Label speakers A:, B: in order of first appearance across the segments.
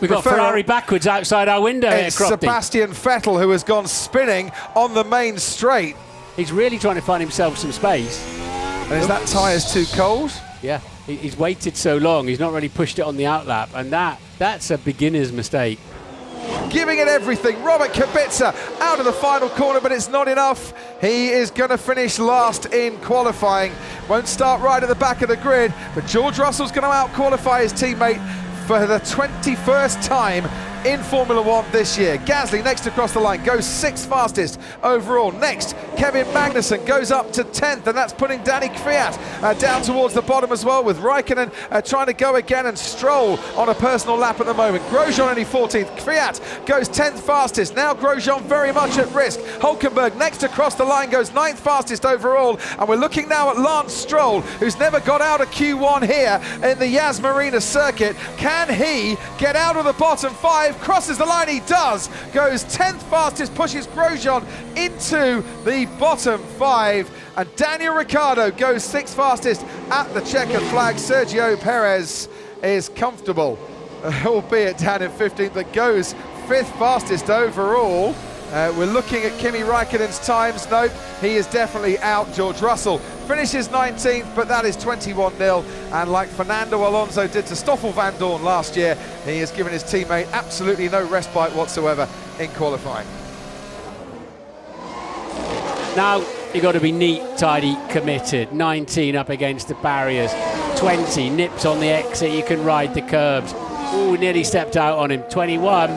A: We've got Ferrari backwards outside our window here, Crofty.
B: Sebastian Vettel, who has gone spinning on the main straight.
A: He's really trying to find himself some space.
B: And is that tyres too cold?
A: Yeah, he's waited so long. He's not really pushed it on the outlap, and that's a beginner's mistake.
B: Giving it everything. Robert Kubica out of the final corner, but it's not enough. He is going to finish last in qualifying. Won't start right at the back of the grid, but George Russell's going to out-qualify his teammate for the 21st time in Formula One this year. Gasly next across the line, goes 6th fastest overall. Next, Kevin Magnussen goes up to 10th, and that's putting Danny Kvyat down towards the bottom as well, with Raikkonen trying to go again, and Stroll on a personal lap at the moment. Grosjean only 14th, Kvyat goes 10th fastest. Now Grosjean very much at risk. Hulkenberg next across the line goes 9th fastest overall, and we're looking now at Lance Stroll, who's never got out of Q1 here in the Yas Marina circuit. Can he get out of the bottom 5? Crosses the line, he does, goes 10th fastest, pushes Grosjean into the bottom 5, and Daniel Ricciardo goes 6th fastest at the checkered flag. Sergio Perez is comfortable, albeit down in 15th, but goes 5th fastest overall. We're looking at Kimi Raikkonen's times. Nope, he is definitely out. George Russell finishes 19th, but that is 21-0. And like Fernando Alonso did to Stoffel Van Dorn last year, he has given his teammate absolutely no respite whatsoever in qualifying.
A: Now you've got to be neat, tidy, committed. 19 up against the barriers. 20 nips on the exit. You can ride the curbs. Ooh, nearly stepped out on him. 21.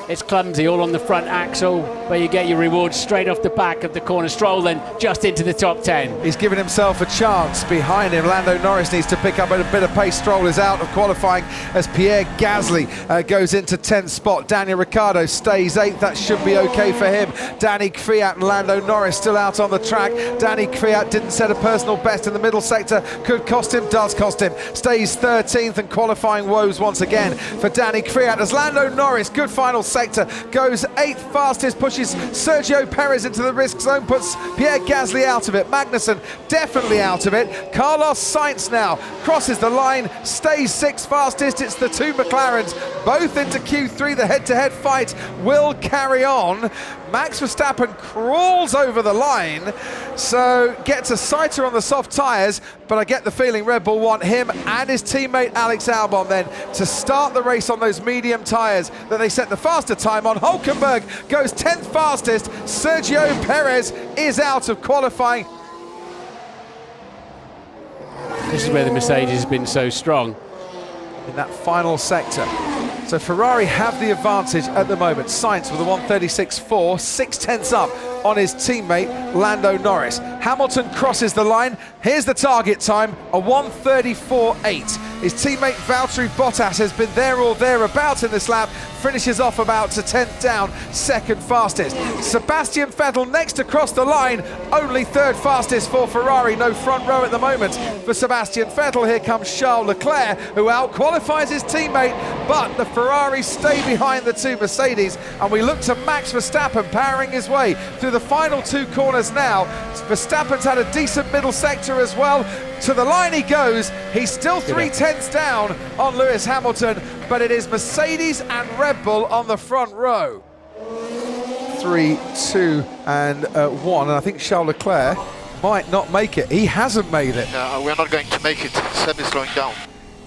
A: It's clumsy, all on the front axle, but you get your reward straight off the back of the corner. Stroll then just into the top 10.
B: He's given himself a chance behind him. Lando Norris needs to pick up a bit of pace. Stroll is out of qualifying as Pierre Gasly goes into 10th spot. Daniel Ricciardo stays 8th. That should be okay for him. Danny Kvyat and Lando Norris still out on the track. Danny Kvyat didn't set a personal best in the middle sector. Could cost him, does cost him. Stays 13th, and qualifying woes once again for Danny Kvyat as Lando Norris, good final sector, goes 8th fastest, pushes Sergio Perez into the risk zone, puts Pierre Gasly out of it. Magnussen definitely out of it. Carlos Sainz now crosses the line, stays 6th fastest. It's the two McLarens both into Q3. The head-to-head fight will carry on. Max Verstappen crawls over the line, so gets a sighter on the soft tyres, but I get the feeling Red Bull want him and his teammate Alex Albon then to start the race on those medium tyres that they set the faster time on. Hulkenberg goes 10th fastest. Sergio Perez is out of qualifying.
A: This is where the Mercedes has been so strong.
B: In that final sector. So Ferrari have the advantage at the moment. Sainz with a 1:36.4, 6/10 up on his teammate Lando Norris. Hamilton crosses the line. Here's the target time, a 1:34.8. His teammate Valtteri Bottas has been there or thereabouts in this lap, finishes off about to 10th down, 2nd fastest. Sebastian Vettel next across the line, only 3rd fastest for Ferrari. No front row at the moment for Sebastian Vettel. Here comes Charles Leclerc, who out-qualifies his teammate, but the Ferrari stay behind the two Mercedes, and we look to Max Verstappen powering his way through the final two corners now. Verstappen's had a decent middle sector as well. To the line he goes. He's still 3/10 down on Lewis Hamilton, but it is Mercedes and Red Bull on the front row. 3, 2, and 1, and I think Charles Leclerc might not make it. He hasn't made it.
C: We're not going to make it. Seb is slowing down.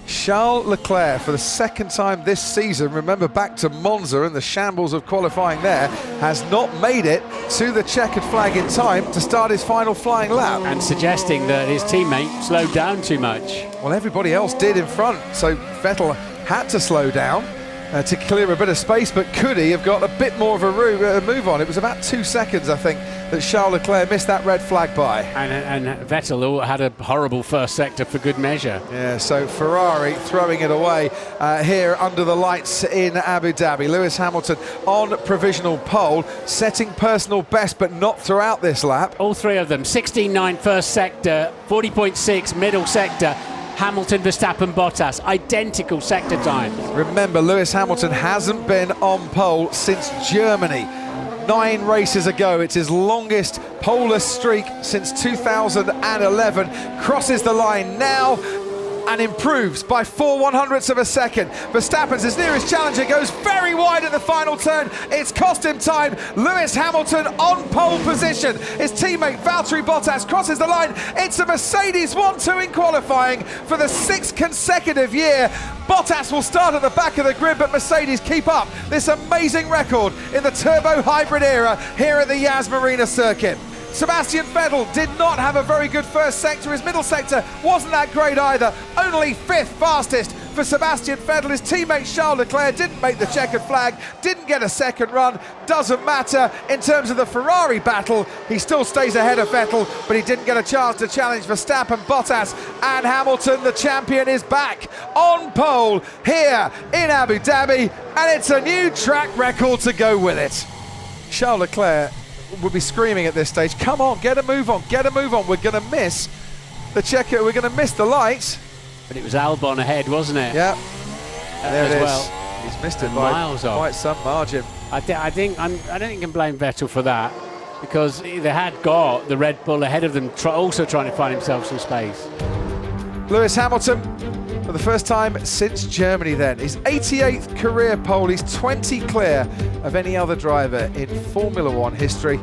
B: Charles Leclerc, for the second time this season, remember back to Monza and the shambles of qualifying there, has not made it to the checkered flag in time to start his final flying lap.
A: And suggesting that his teammate slowed down too much.
B: Well, everybody else did in front, so Vettel had to slow down to clear a bit of space, but could he have got a bit more of a move on? It was about 2 seconds, I think, that Charles Leclerc missed that red flag by.
A: And Vettel had a horrible first sector for good measure.
B: Yeah, so Ferrari throwing it away here under the lights in Abu Dhabi. Lewis Hamilton on provisional pole, setting personal best, but not throughout this lap.
A: All three of them, 16.9 first sector, 40.6 middle sector. Hamilton, Verstappen, Bottas, identical sector times.
B: Remember, Lewis Hamilton hasn't been on pole since Germany 9 races ago. It's his longest poleless streak since 2011. Crosses the line now. and improves by 4/100ths of a second. Verstappen's his nearest challenger goes very wide at the final turn. It's cost him time. Lewis Hamilton on pole position. His teammate Valtteri Bottas crosses the line. It's a Mercedes 1-2 in qualifying for the 6th consecutive year. Bottas will start at the back of the grid, but Mercedes keep up this amazing record in the turbo hybrid era here at the Yas Marina circuit. Sebastian Vettel did not have a very good first sector. His middle sector wasn't that great either. Only 5th fastest for Sebastian Vettel. His teammate Charles Leclerc didn't make the checkered flag, didn't get a second run. Doesn't matter in terms of the Ferrari battle. He still stays ahead of Vettel, but he didn't get a chance to challenge Verstappen, Bottas and Hamilton. The champion is back on pole here in Abu Dhabi, and it's a new track record to go with it. Charles Leclerc will be screaming at this stage, come on, get a move on, get a move on. We're going to miss the checker, we're going to miss the light.
A: But it was Albon ahead, wasn't it?
B: Yeah, there
A: as
B: it is.
A: well.
B: He's missed it
A: And
B: by
A: miles off.
B: quite some margin.
A: I don't think you can blame Vettel for that, because they had got the Red Bull ahead of them, also trying to find himself some space.
B: Lewis Hamilton, for the first time since Germany then. His 88th career pole, he's 20 clear of any other driver in Formula One history.